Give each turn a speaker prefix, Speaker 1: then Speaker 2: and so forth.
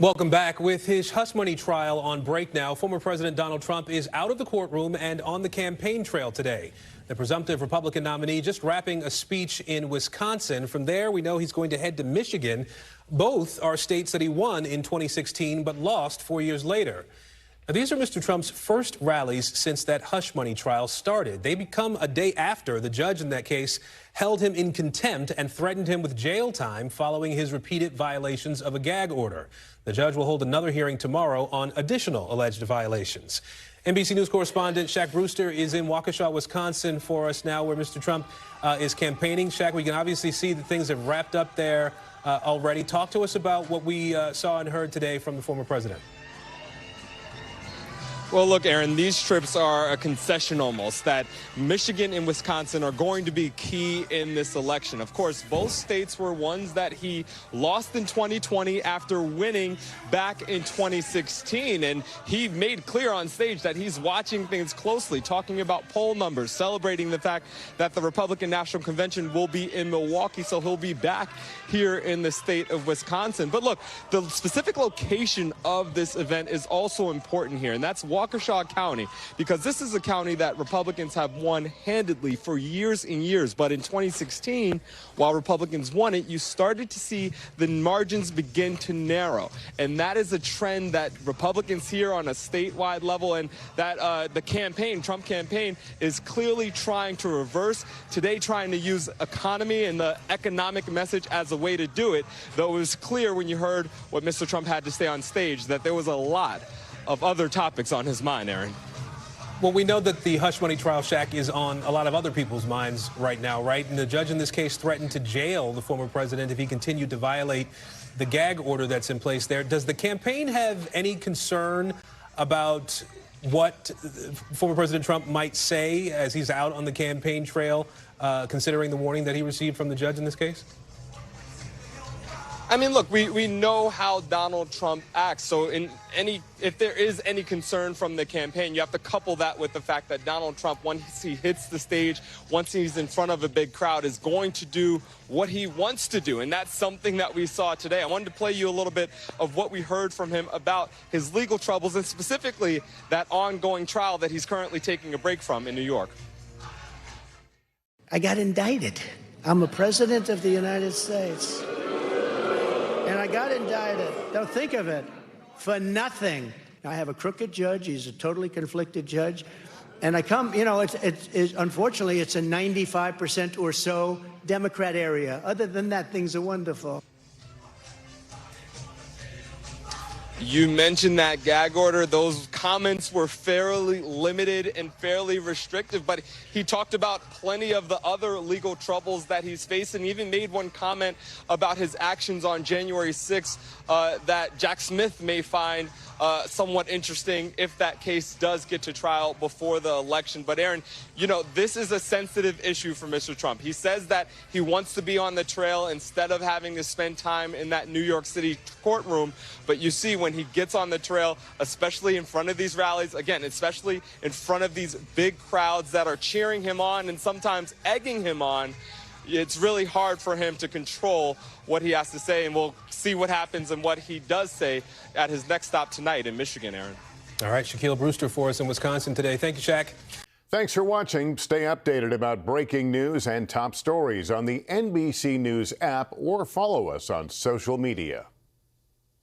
Speaker 1: Welcome back. With his hush money trial on break now, former President Donald Trump is out of the courtroom and on the campaign trail today. The presumptive Republican nominee just wrapping a speech in Wisconsin. From there, we know he's going to head to Michigan. Both are states that he won in 2016 but lost 4 years later. Now, these are Mr. Trump's first rallies since that hush money trial started. They become a day after the judge in that case held him in contempt and threatened him with jail time following his repeated violations of a gag order. The judge will hold another hearing tomorrow on additional alleged violations. NBC News correspondent Shaq Brewster is in Waukesha, Wisconsin for us now, where Mr. Trump is campaigning. Shaq, we can obviously see that things have wrapped up there already. Talk to us about what we saw and heard today from the former president.
Speaker 2: Well, look, Aaron, these trips are a concession almost that Michigan and Wisconsin are going to be key in this election. Of course, both states were ones that he lost in 2020 after winning back in 2016. And he made clear on stage that he's watching things closely, talking about poll numbers, celebrating the fact that the Republican National Convention will be in Milwaukee. So he'll be back here in the state of Wisconsin. But look, the specific location of this event is also important here, and that's Waukesha County, because this is a county that Republicans have won handedly for years and years. But in 2016, while Republicans won it, you started to see the margins begin to narrow. And that is a trend that Republicans here on a statewide level and that the campaign, Trump campaign, is clearly trying to reverse. Today, trying to use economy and the economic message as a way to do it, though it was clear when you heard what Mr. Trump had to say on stage that there was a lot of other topics on his mind, Aaron.
Speaker 1: Well, we know that the hush money trial, Shaq, is on a lot of other people's minds right now, right? And the judge in this case threatened to jail the former president if he continued to violate the gag order that's in place there. Does the campaign have any concern about what former President Trump might say as he's out on the campaign trail, considering the warning that he received from the judge in this case?
Speaker 2: I mean, look, we know how Donald Trump acts. So if there is any concern from the campaign, you have to couple that with the fact that Donald Trump, once he hits the stage, once he's in front of a big crowd, is going to do what he wants to do. And that's something that we saw today. I wanted to play you a little bit of what we heard from him about his legal troubles and specifically that ongoing trial that he's currently taking a break from in New York.
Speaker 3: I got indicted. I'm a president of the United States. And I got indicted, don't think of it, for nothing. I have a crooked judge. He's a totally conflicted judge. And I come, you know, unfortunately, it's a 95% or so Democrat area. Other than that, things are wonderful.
Speaker 2: You mentioned that gag order. Those comments were fairly limited and fairly restrictive, but he talked about plenty of the other legal troubles that he's facing. He even made one comment about his actions on January 6th that Jack Smith may find somewhat interesting if that case does get to trial before the election. But Aaron, you know, this is a sensitive issue for Mr. Trump. He says that he wants to be on the trail instead of having to spend time in that New York City courtroom. But you see, when he gets on the trail, especially in front of these rallies, again, especially in front of these big crowds that are cheering him on and sometimes egging him on, it's really hard for him to control what he has to say, and we'll see what happens and what he does say at his next stop tonight in Michigan, Aaron.
Speaker 1: All right, Shaquille Brewster for us in Wisconsin today. Thank you, Shaq.
Speaker 4: Thanks for watching. Stay updated about breaking news and top stories on the NBC News app or follow us on social media.